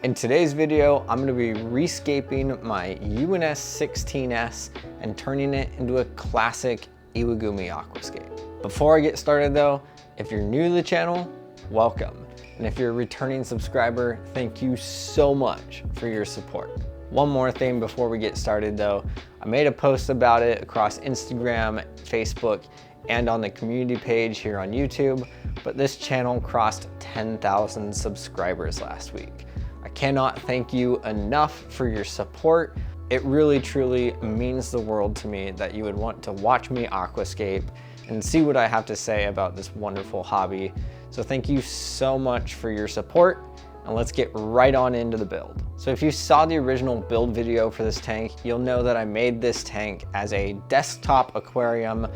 In today's video, I'm gonna be rescaping my UNS 16S and turning it into a classic Iwagumi aquascape. Before I get started though, if you're new to the channel, welcome. And if you're a returning subscriber, thank you so much for your support. One more thing before we get started though, I made a post about it across Instagram, Facebook, and on the community page here on YouTube, but this channel crossed 10,000 subscribers last week. I cannot thank you enough for your support. It really truly means the world to me that you would want to watch me aquascape and see what I have to say about this wonderful hobby. So thank you so much for your support, and let's get right on into the build. So if you saw the original build video for this tank, you'll know that I made this tank as a desktop aquarium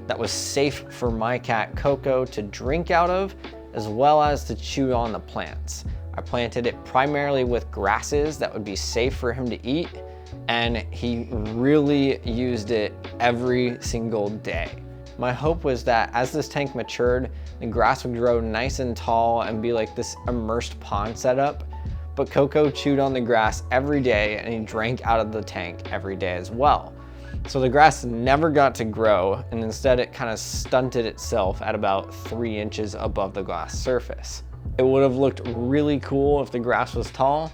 that was safe for my cat Coco to drink out of, as well as to chew on the plants. I planted it primarily with grasses that would be safe for him to eat, and he really used it every single day. My hope was that as this tank matured, the grass would grow nice and tall and be like this immersed pond setup, but Coco chewed on the grass every day and he drank out of the tank every day as well. So the grass never got to grow, and instead it kind of stunted itself at about 3 inches above the glass surface. It would have looked really cool if the grass was tall,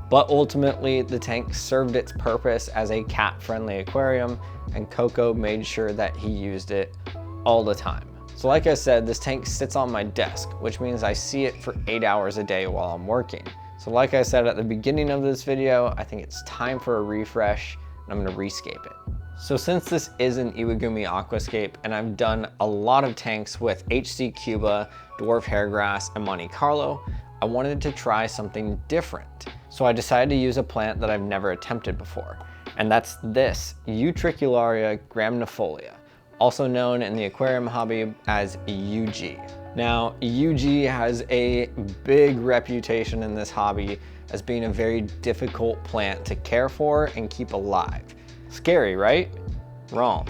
but ultimately the tank served its purpose as a cat-friendly aquarium, and Coco made sure that he used it all the time. So like I said, this tank sits on my desk, which means I see it for 8 hours a day while I'm working. So like I said at the beginning of this video, I think it's time for a refresh, and I'm gonna rescape it. So since this is an Iwagumi aquascape, and I've done a lot of tanks with HC Cuba, Dwarf Hairgrass, and Monte Carlo, I wanted to try something different. So I decided to use a plant that I've never attempted before, and that's this Utricularia graminifolia, also known in the aquarium hobby as UG. Now, UG has a big reputation in this hobby as being a very difficult plant to care for and keep alive. Scary, right? Wrong.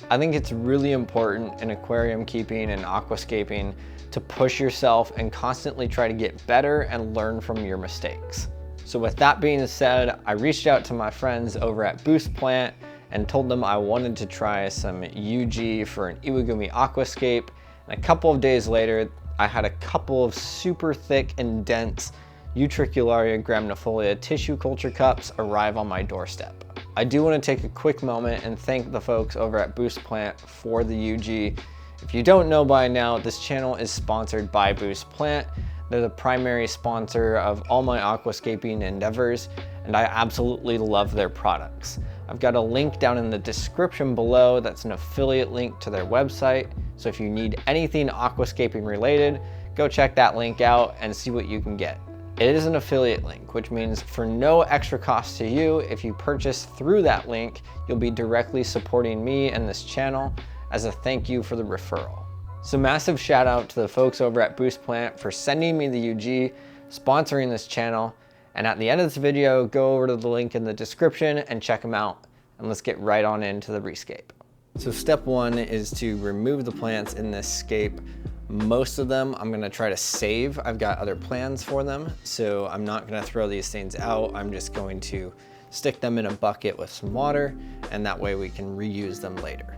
I think it's really important in aquarium keeping and aquascaping to push yourself and constantly try to get better and learn from your mistakes. So with that being said, I reached out to my friends over at Boost Plant and told them I wanted to try some UG for an Iwagumi aquascape. And a couple of days later, I had a couple of super thick and dense Utricularia graminifolia tissue culture cups arrive on my doorstep. I do want to take a quick moment and thank the folks over at Boost Plant for the UG. If you don't know by now, this channel is sponsored by Boost Plant. They're the primary sponsor of all my aquascaping endeavors, and I absolutely love their products. I've got a link down in the description below that's an affiliate link to their website, so if you need anything aquascaping related, go check that link out and see what you can get. It is an affiliate link, which means for no extra cost to you, if you purchase through that link, you'll be directly supporting me and this channel as a thank you for the referral. So massive shout out to the folks over at Boost Plant for sending me the UG, sponsoring this channel, and at the end of this video, go over to the link in the description and check them out, and let's get right on into the rescape. So step one is to remove the plants in this scape. Most of them I'm gonna try to save. I've got other plans for them, so I'm not gonna throw these things out. I'm just going to stick them in a bucket with some water, and that way we can reuse them later.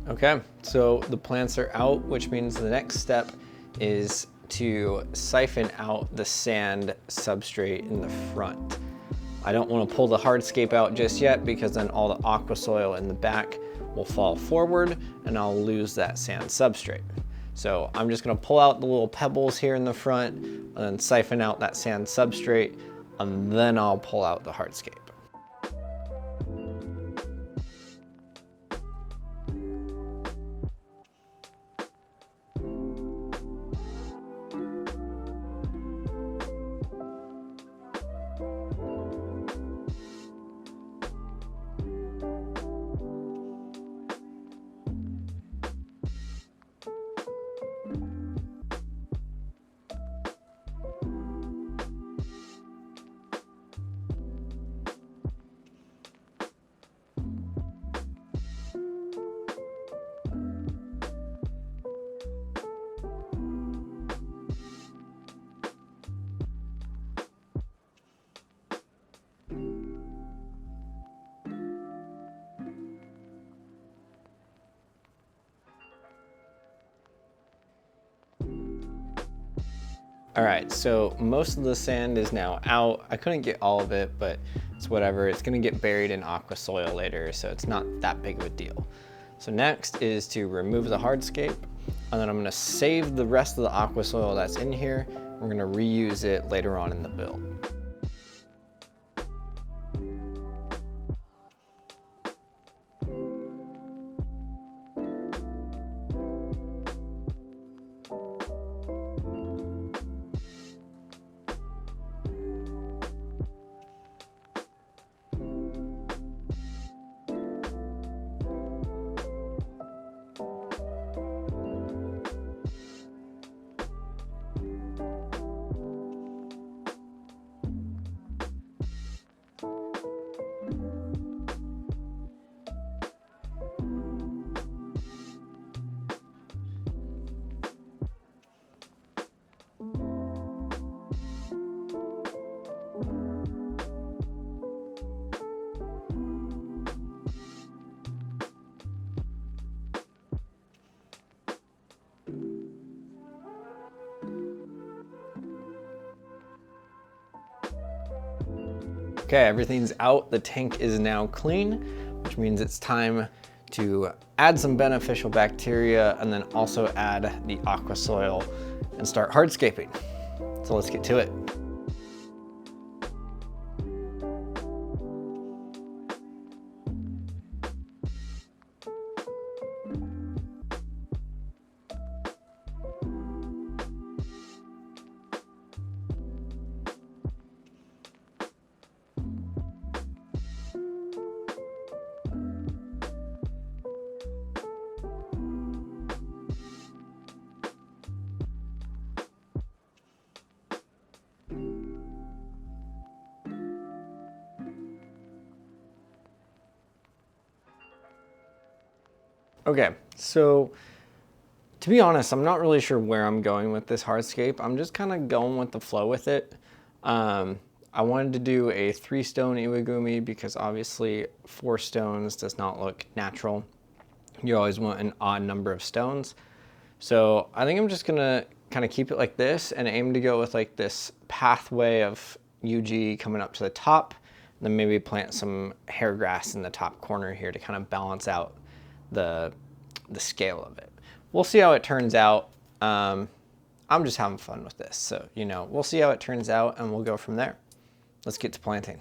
Okay, so the plants are out, which means the next step is to siphon out the sand substrate in the front. I don't want to pull the hardscape out just yet because then all the aqua soil in the back will fall forward and I'll lose that sand substrate. So I'm just going to pull out the little pebbles here in the front and then siphon out that sand substrate, and then I'll pull out the hardscape. All right, so most of the sand is now out. I couldn't get all of it, but it's whatever. It's gonna get buried in aqua soil later, so it's not that big of a deal. So next is to remove the hardscape, and then I'm gonna save the rest of the aqua soil that's in here. We're gonna reuse it later on in the build. Okay, everything's out. The tank is now clean, which means it's time to add some beneficial bacteria and then also add the aqua soil and start hardscaping. So let's get to it. Okay, so to be honest, I'm not really sure where I'm going with this hardscape. I'm just kind of going with the flow with it. I wanted to do a 3-stone iwagumi because obviously 4 stones does not look natural. You always want an odd number of stones. So I think I'm just gonna kind of keep it like this and aim to go with like this pathway of UG coming up to the top, and then maybe plant some hair grass in the top corner here to kind of balance out the scale of it. We'll see how it turns out. I'm just having fun with this, so you know, we'll see how it turns out and we'll go from there. Let's get to planting.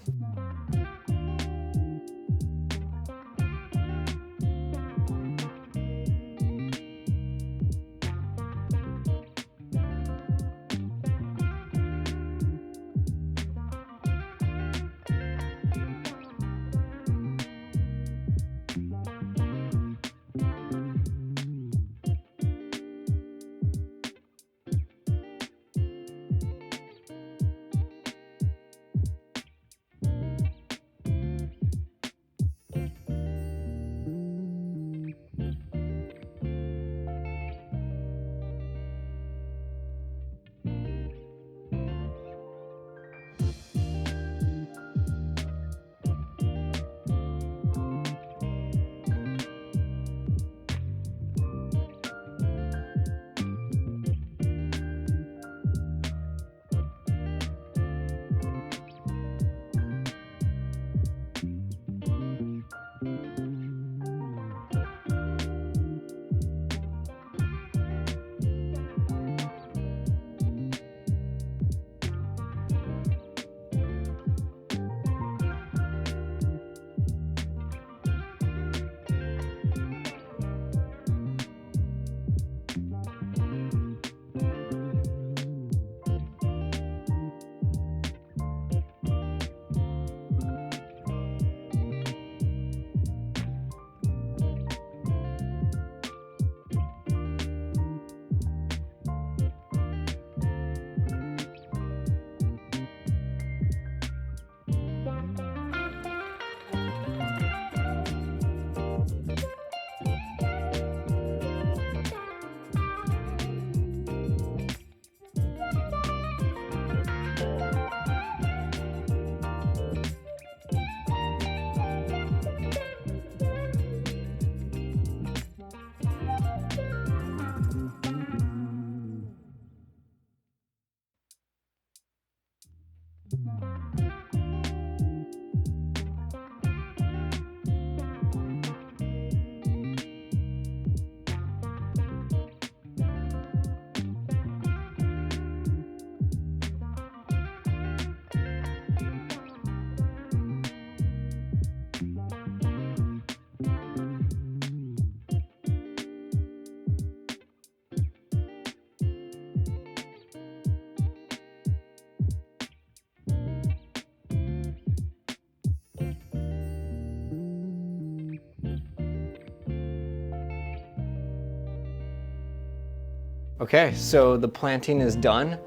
Okay, so the planting is done.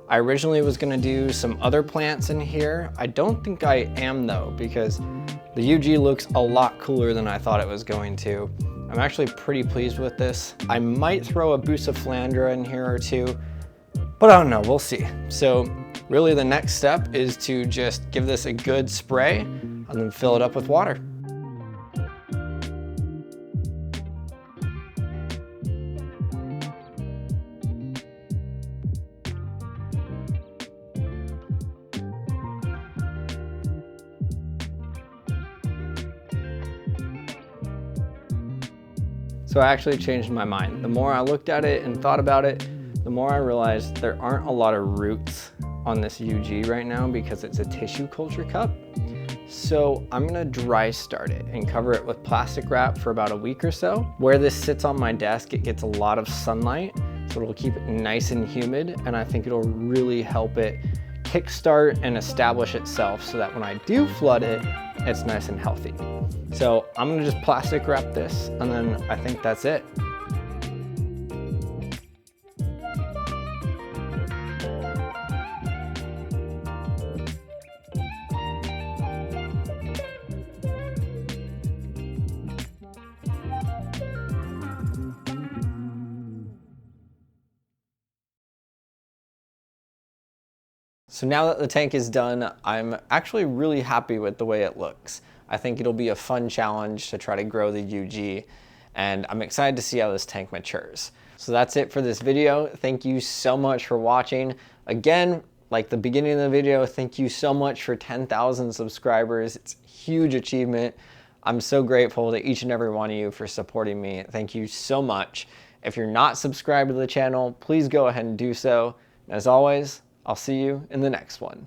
I originally was gonna do some other plants in here. I don't think I am though, because the UG looks a lot cooler than I thought it was going to. I'm actually pretty pleased with this. I might throw a Bucephalandra in here or two, but I don't know, we'll see. So really the next step is to just give this a good spray and then fill it up with water. So I actually changed my mind. The more I looked at it and thought about it, the more I realized there aren't a lot of roots on this UG right now because it's a tissue culture cup. So I'm gonna dry start it and cover it with plastic wrap for about a week or so. Where this sits on my desk, it gets a lot of sunlight, so it'll keep it nice and humid, and I think it'll really help it kickstart and establish itself so that when I do flood it, it's nice and healthy. So I'm gonna just plastic wrap this, and then I think that's it. So now that the tank is done, I'm actually really happy with the way it looks. I think it'll be a fun challenge to try to grow the UG, and I'm excited to see how this tank matures. So that's it for this video. Thank you so much for watching. Again, like the beginning of the video, thank you so much for 10,000 subscribers. It's a huge achievement. I'm so grateful to each and every one of you for supporting me. Thank you so much. If you're not subscribed to the channel, please go ahead and do so. As always, I'll see you in the next one.